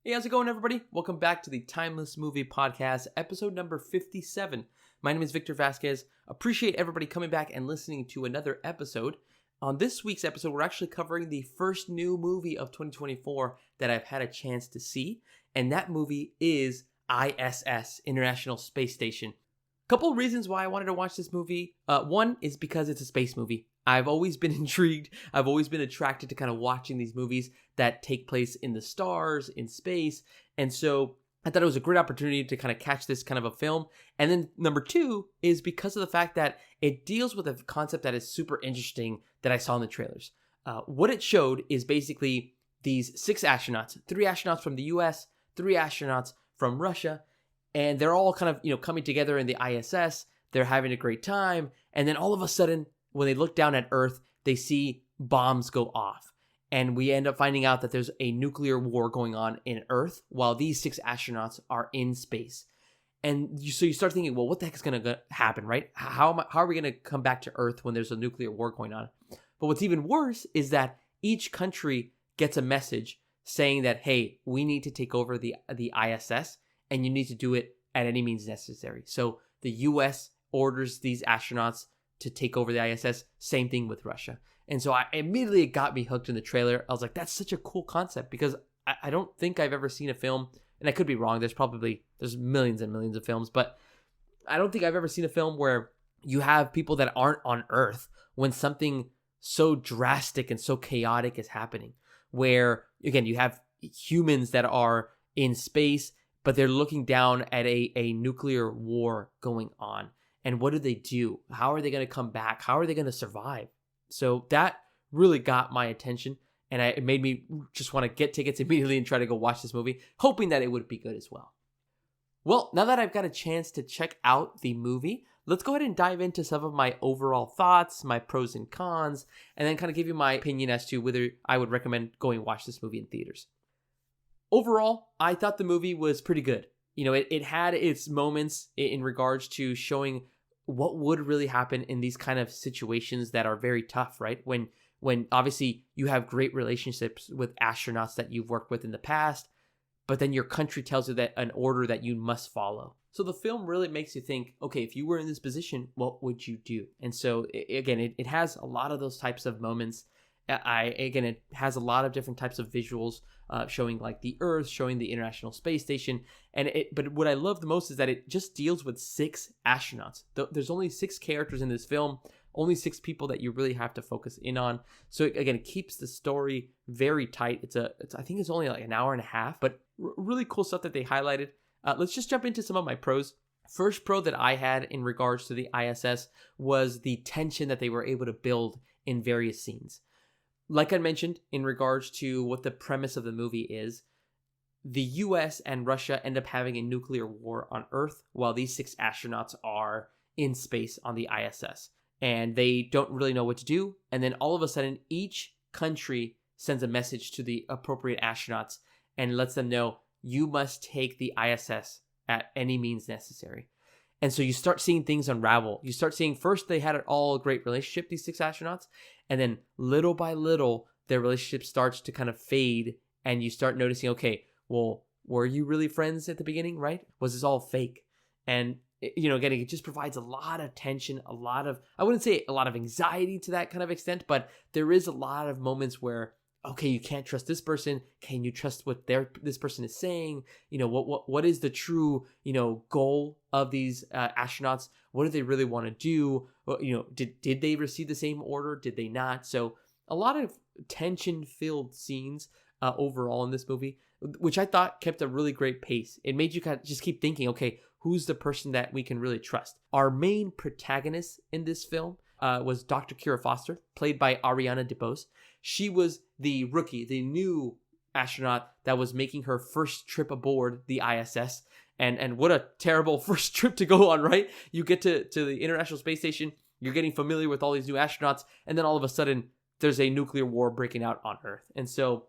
Hey, how's it going, everybody? Welcome back to the Timeless Movie Podcast, episode number 57. My name is Victor Vasquez. Appreciate everybody coming back and listening to another episode. On this week's episode, we're actually covering the first new movie of 2024 that I've had a chance to see, and that movie is I.S.S, International Space Station. Couple reasons why I wanted to watch this movie. One is because it's a space movie. I've always been intrigued. I've always been attracted to kind of watching these movies that take place in the stars, in space. And so I thought it was a great opportunity to kind of catch this kind of a film. And then number two is because of the fact that it deals with a concept that is super interesting that I saw in the trailers. What it showed is basically these 6 astronauts, 3 astronauts from the U.S., 3 astronauts from Russia, and they're all kind of, coming together in the I.S.S. They're having a great time. And then all of a sudden, when they look down at Earth, they see bombs go off. And we end up finding out that there's a nuclear war going on in Earth while these 6 astronauts are in space. And so you start thinking, well, what the heck is going to happen, right? How are we going to come back to Earth when there's a nuclear war going on? But what's even worse is that each country gets a message saying that, hey, we need to take over the ISS, and you need to do it at any means necessary. So the U.S. orders these astronauts to take over the ISS. Same thing with Russia. And so it got me hooked in the trailer. I was like, that's such a cool concept, because I don't think I've ever seen a film, and I could be wrong. There's millions and millions of films, but I don't think I've ever seen a film where you have people that aren't on Earth when something so drastic and so chaotic is happening. Where, again, you have humans that are in space, but they're looking down at a nuclear war going on. And what do? How are they going to come back? How are they going to survive? So that really got my attention, and it made me just want to get tickets immediately and try to go watch this movie, hoping that it would be good as well. Well, now that I've got a chance to check out the movie, let's go ahead and dive into some of my overall thoughts, my pros and cons, and then kind of give you my opinion as to whether I would recommend going and watch this movie in theaters. Overall, I thought the movie was pretty good. It had its moments in regards to showing what would really happen in these kind of situations that are very tough, right? When obviously you have great relationships with astronauts that you've worked with in the past, but then your country tells you that an order that you must follow. So the film really makes you think, okay, if you were in this position, what would you do? And so again, it has a lot of those types of moments. It has a lot of different types of visuals showing like the Earth, showing the International Space Station. But what I love the most is that it just deals with 6 astronauts. There's only 6 characters in this film, only 6 people that you really have to focus in on. So again, it keeps the story very tight. I think it's only like an hour and a half, but really cool stuff that they highlighted. Let's just jump into some of my pros. First pro that I had in regards to the ISS was the tension that they were able to build in various scenes. Like I mentioned, in regards to what the premise of the movie is, the US and Russia end up having a nuclear war on Earth while these 6 astronauts are in space on the ISS. And they don't really know what to do. And then all of a sudden, each country sends a message to the appropriate astronauts and lets them know, you must take the ISS at any means necessary. And so you start seeing things unravel. You start seeing, first they had all a great relationship, these 6 astronauts, and then little by little, their relationship starts to kind of fade, and you start noticing, okay, well, were you really friends at the beginning, right? Was this all fake? And, again, it just provides a lot of tension, I wouldn't say a lot of anxiety to that kind of extent, but there is a lot of moments where, okay, you can't trust this person. Can you trust what this person is saying? What is the true, goal of these astronauts? What do they really want to do? Did they receive the same order? Did they not? So a lot of tension-filled scenes overall in this movie, which I thought kept a really great pace. It made you kind of just keep thinking, okay, who's the person that we can really trust? Our main protagonist in this film was Dr. Kira Foster, played by Ariana DeBose. She was the rookie, the new astronaut that was making her first trip aboard the ISS. And what a terrible first trip to go on, right? You get to the International Space Station, you're getting familiar with all these new astronauts, and then all of a sudden, there's a nuclear war breaking out on Earth. And so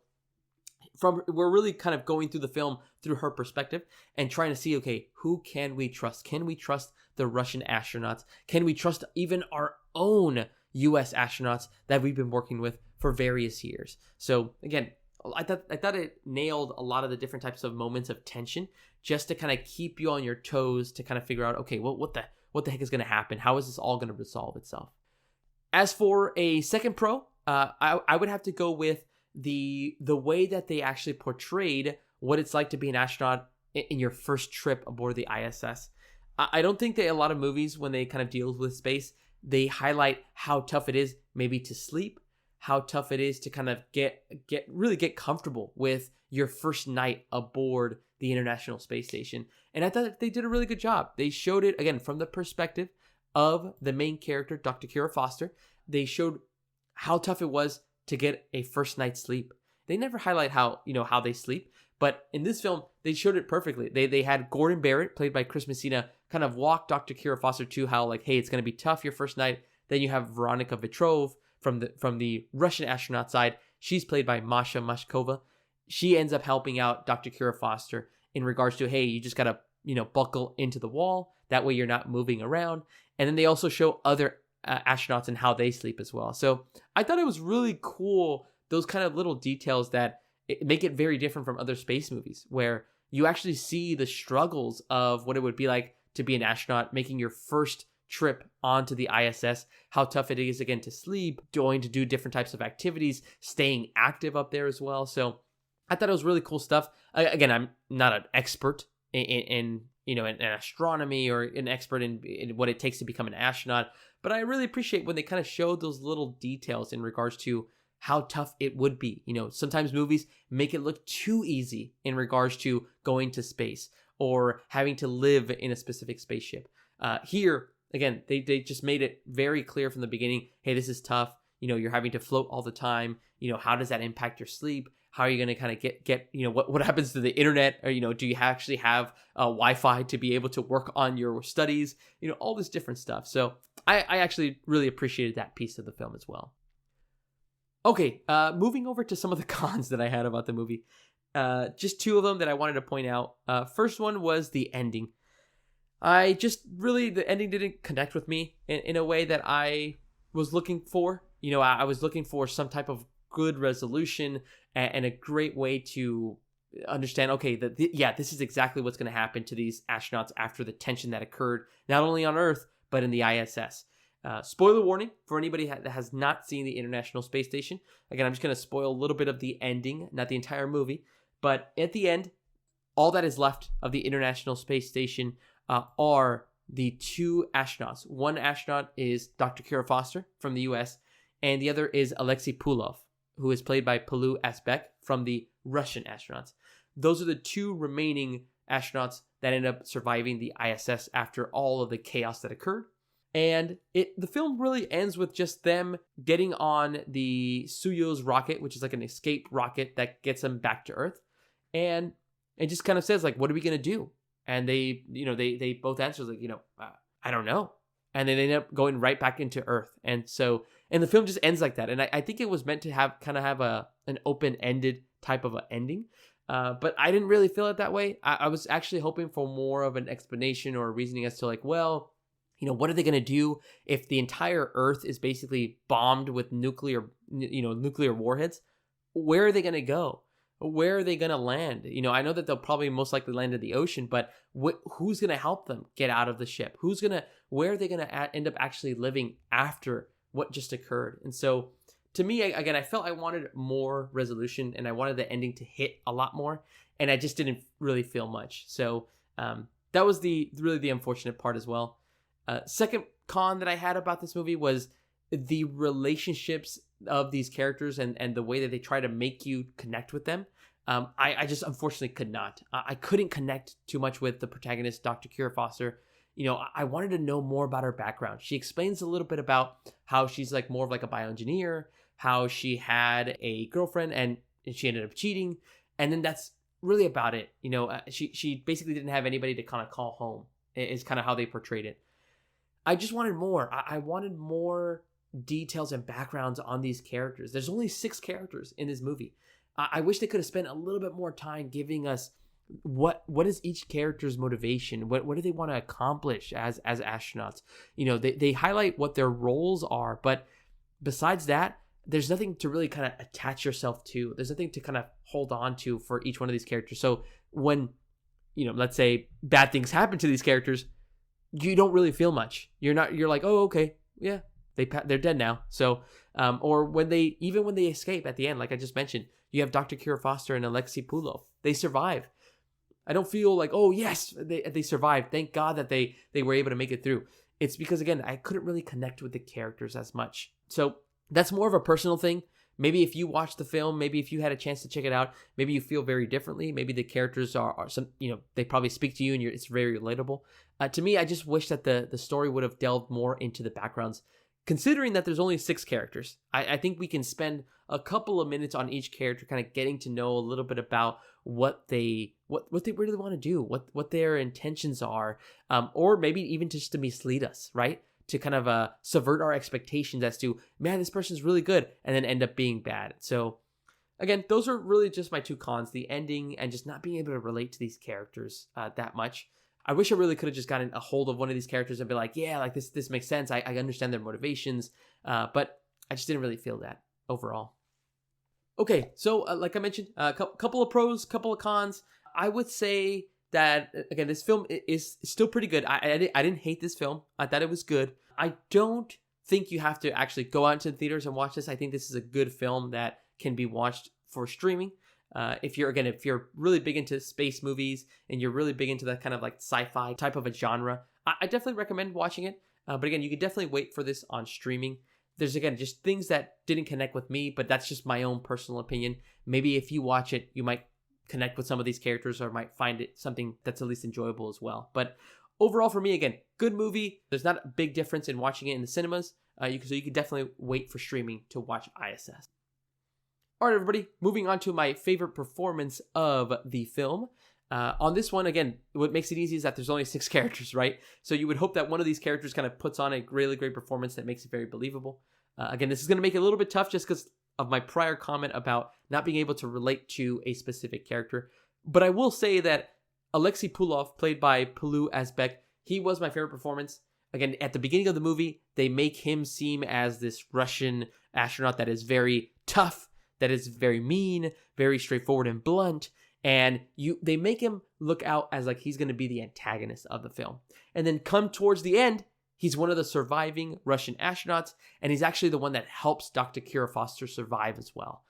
we're really kind of going through the film through her perspective and trying to see, okay, who can we trust? Can we trust the Russian astronauts? Can we trust even our own U.S. astronauts that we've been working with for various years? So again, I thought it nailed a lot of the different types of moments of tension, just to kind of keep you on your toes to kind of figure out, okay, well, what the heck is going to happen? How is this all going to resolve itself? As for a second pro, I would have to go with the way that they actually portrayed what it's like to be an astronaut in your first trip aboard the ISS. I don't think that a lot of movies, when they kind of deal with space, they highlight how tough it is maybe to sleep, how tough it is to kind of get comfortable with your first night aboard the International Space Station. And I thought that they did a really good job. They showed it, again, from the perspective of the main character, Dr. Kira Foster. They showed how tough it was to get a first night's sleep. They never highlight how they sleep, but in this film, they showed it perfectly. They had Gordon Barrett, played by Chris Messina, kind of walk Dr. Kira Foster to how, like, hey, it's going to be tough your first night. Then you have Veronika Vetrov from the Russian astronaut side. She's played by Masha Mashkova. She ends up helping out Dr. Kira Foster in regards to, hey, you just got to, buckle into the wall. That way you're not moving around. And then they also show other astronauts and how they sleep as well. So I thought it was really cool, those kind of little details that make it very different from other space movies, where you actually see the struggles of what it would be like to be an astronaut, making your first trip onto the ISS, how tough it is, again, to sleep, going to do different types of activities, staying active up there as well. So I thought it was really cool stuff. Again, I'm not an expert in astronomy, or an expert in what it takes to become an astronaut, but I really appreciate when they kind of show those little details in regards to how tough it would be. Sometimes movies make it look too easy in regards to going to space or having to live in a specific spaceship. Here, again, they just made it very clear from the beginning, hey, this is tough. You're having to float all the time. How does that impact your sleep? How are you going to kind of get what happens to the internet? Or, do you actually have Wi-Fi to be able to work on your studies? All this different stuff. So I actually really appreciated that piece of the film as well. Okay, moving over to some of the cons that I had about the movie. Just two of them that I wanted to point out. First one was the ending. The ending didn't connect with me in a way that I was looking for. I was looking for some type of good resolution and a great way to understand, okay, this is exactly what's going to happen to these astronauts after the tension that occurred, not only on Earth, but in the ISS. Spoiler warning for anybody that has not seen the International Space Station. Again, I'm just going to spoil a little bit of the ending, not the entire movie. But at the end, all that is left of the International Space Station are the two astronauts. One astronaut is Dr. Kira Foster from the U.S., and the other is Alexei Pulov, who is played by Palu Asbek from the Russian astronauts. Those are the two remaining astronauts that end up surviving the ISS after all of the chaos that occurred. And the film really ends with just them getting on the Soyuz rocket, which is like an escape rocket that gets them back to Earth. And it just kind of says, like, what are we going to do? And they both answer, like, I don't know. And then they end up going right back into Earth. And the film just ends like that. And I think it was meant to have an open-ended type of an ending. But I didn't really feel it that way. I was actually hoping for more of an explanation or reasoning as to, like, well, what are they going to do if the entire Earth is basically bombed with nuclear warheads? Where are they going to go? Where are they going to land? I know that they'll probably most likely land in the ocean, but who's going to help them get out of the ship? Where are they going to end up actually living after what just occurred? And so, to me, again, I felt I wanted more resolution, and I wanted the ending to hit a lot more, and I just didn't really feel much. So that was really the unfortunate part as well. Second con that I had about this movie was the relationships of these characters and the way that they try to make you connect with them. I just unfortunately could not. I couldn't connect too much with the protagonist, Dr. Kira Foster. I wanted to know more about her background. She explains a little bit about how she's like more of like a bioengineer, how she had a girlfriend and she ended up cheating. And then that's really about it. She basically didn't have anybody to kind of call home, is kind of how they portrayed it. I just wanted more. I wanted more details and backgrounds on these characters. There's only 6 characters in this movie. I wish they could have spent a little bit more time giving us what is each character's motivation. What do they want to accomplish as astronauts? They highlight what their roles are, but besides that, there's nothing to really kind of attach yourself to. There's nothing to kind of hold on to for each one of these characters. So when, let's say bad things happen to these characters, you don't really feel much. You're like, oh, okay, yeah, they're dead now. So, or when they escape at the end, like I just mentioned, you have Dr. Kira Foster and Alexei Pulov. They survive. I don't feel like, oh yes, they survived. Thank God that they were able to make it through. It's because, again, I couldn't really connect with the characters as much. So that's more of a personal thing. Maybe if you watch the film, maybe if you had a chance to check it out, maybe you feel very differently. Maybe the characters are some, they probably speak to you and it's very relatable. To me, I just wish that the story would have delved more into the backgrounds. Considering that there's only 6 characters, I think we can spend a couple of minutes on each character, kind of getting to know a little bit about what they really want to do, what their intentions are, or maybe even just to mislead us, right? To kind of subvert our expectations as to, man, this person's really good, and then end up being bad. So again, those are really just my 2 cons: the ending and just not being able to relate to these characters that much. I wish I really could have just gotten a hold of one of these characters and be like, yeah, like this makes sense. I understand their motivations, but I just didn't really feel that overall. Okay, so like I mentioned, a couple of pros, couple of cons. I would say that, again, this film is still pretty good. I didn't hate this film. I thought it was good. I don't think you have to actually go out into the theaters and watch this. I think this is a good film that can be watched for streaming. If you're really big into space movies and you're really big into that kind of like sci-fi type of a genre, I definitely recommend watching it. But again, you can definitely wait for this on streaming. There's, again, just things that didn't connect with me, but that's just my own personal opinion. Maybe if you watch it, you might connect with some of these characters or might find it something that's at least enjoyable as well. But overall, for me, again, good movie. There's not a big difference in watching it in the cinemas. So you could definitely wait for streaming to watch I.S.S. All right, everybody, moving on to my favorite performance of the film. On this one, again, what makes it easy is that there's only 6 characters, right? So you would hope that one of these characters kind of puts on a really great performance that makes it very believable. Again, this is going to make it a little bit tough just because of my prior comment about not being able to relate to a specific character. But I will say that Alexei Pulov, played by Pulu Asbek, he was my favorite performance. Again, at the beginning of the movie, they make him seem as this Russian astronaut that is very tough, that is very mean, very straightforward and blunt. And they make him look out as like he's going to be the antagonist of the film. And then come towards the end, he's one of the surviving Russian astronauts, and he's actually the one that helps Dr. Kira Foster survive as well.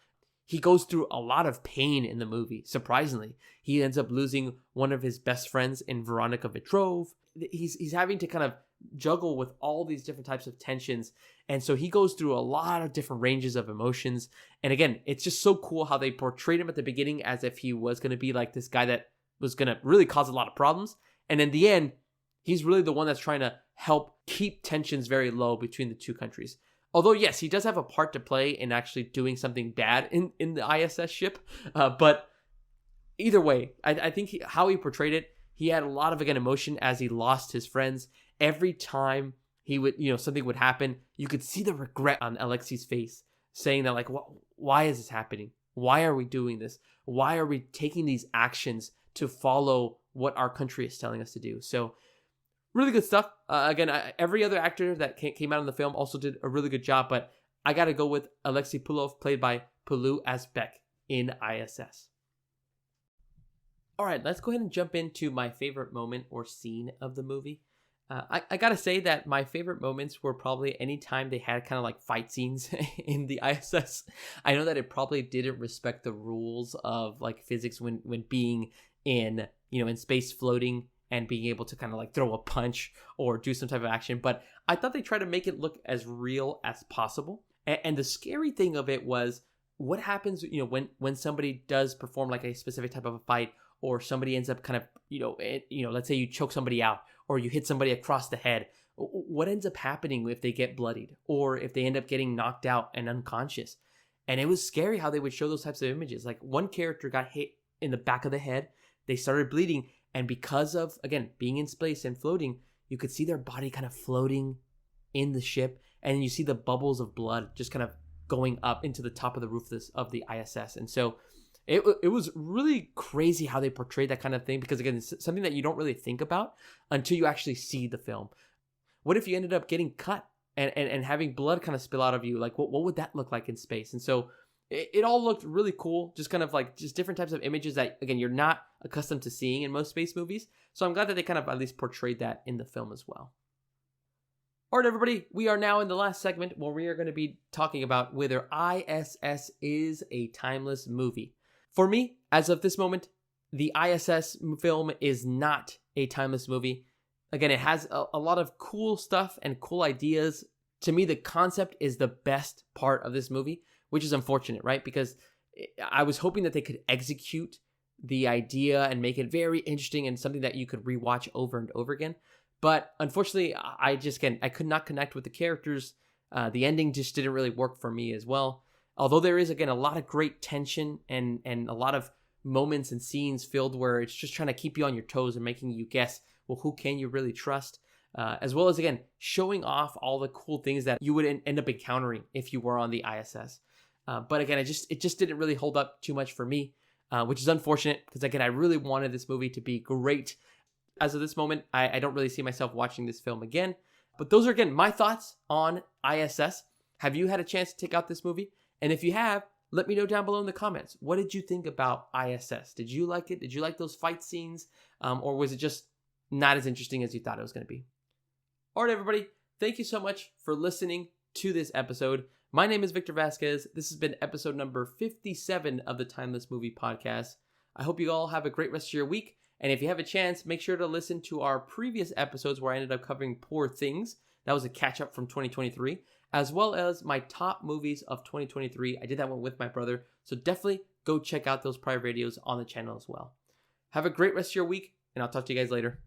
He goes through a lot of pain in the movie, surprisingly. He ends up losing one of his best friends in Veronika Vetrov. He's having to kind of juggle with all these different types of tensions. And so he goes through a lot of different ranges of emotions. And again, it's just so cool how they portrayed him at the beginning as if he was going to be like this guy that was going to really cause a lot of problems. And in the end, he's really the one that's trying to help keep tensions very low between the 2 countries. Although, yes, he does have a part to play in actually doing something bad in the ISS ship. But either way, I think how he portrayed it, he had a lot of, again, emotion as he lost his friends. Every time he would, something would happen, you could see the regret on Alexei's face, saying that, like, why is this happening? Why are we doing this? Why are we taking these actions to follow what our country is telling us to do? So really good stuff. Again, every other actor that came out in the film also did a really good job, but I got to go with Alexei Pulov, played by Pulu Asbek in I.S.S. All right, let's go ahead and jump into my favorite moment or scene of the movie. I gotta say that my favorite moments were probably any time they had kind of like fight scenes in the ISS. I know that it probably didn't respect the rules of like physics when being in, in space floating and being able to kind of like throw a punch or do some type of action. But I thought they tried to make it look as real as possible. And the scary thing of it was what happens, when somebody does perform like a specific type of a fight, or somebody ends up kind of, let's say you choke somebody out or you hit somebody across the head. What ends up happening if they get bloodied or if they end up getting knocked out and unconscious? And it was scary how they would show those types of images. Like one character got hit in the back of the head. They started bleeding. And because of, again, being in space and floating, you could see their body kind of floating in the ship. And you see the bubbles of blood just kind of going up into the top of the roof of the ISS. And so it was really crazy how they portrayed that kind of thing, because again, it's something that you don't really think about until you actually see the film. What if you ended up getting cut and having blood kind of spill out of you. Like, what would that look like in space? And so it all looked really cool. Just kind of like just different types of images that, again, you're not accustomed to seeing in most space movies. So I'm glad that they kind of at least portrayed that in the film as well. All right, everybody, we are now in the last segment where we are going to be talking about whether I.S.S. is a timeless movie. For me, as of this moment, the I.S.S. film is not a timeless movie. Again, it has a lot of cool stuff and cool ideas. To me, the concept is the best part of this movie, which is unfortunate, right? Because I was hoping that they could execute the idea and make it very interesting and something that you could rewatch over and over again. But unfortunately, I could not connect with the characters. The ending just didn't really work for me as well. Although there is, again, a lot of great tension and a lot of moments and scenes filled where it's just trying to keep you on your toes and making you guess, well, who can you really trust? As well as, again, showing off all the cool things that you would end up encountering if you were on the I.S.S. But again, it just didn't really hold up too much for me, which is unfortunate because, again, I really wanted this movie to be great. As of this moment, I don't really see myself watching this film again. But those are, again, my thoughts on I.S.S. Have you had a chance to check out this movie? And if you have, let me know down below in the comments. What did you think about I.S.S.? Did you like it? Did you like those fight scenes? Or was it just not as interesting as you thought it was going to be? All right, everybody. Thank you so much for listening to this episode. My name is Victor Vasquez. This has been episode number 57 of the Timeless Movie Podcast. I hope you all have a great rest of your week. And if you have a chance, make sure to listen to our previous episodes where I ended up covering Poor Things. That was a catch-up from 2023, as well as my top movies of 2023. I did that one with my brother, so definitely go check out those prior videos on the channel as well. Have a great rest of your week, and I'll talk to you guys later.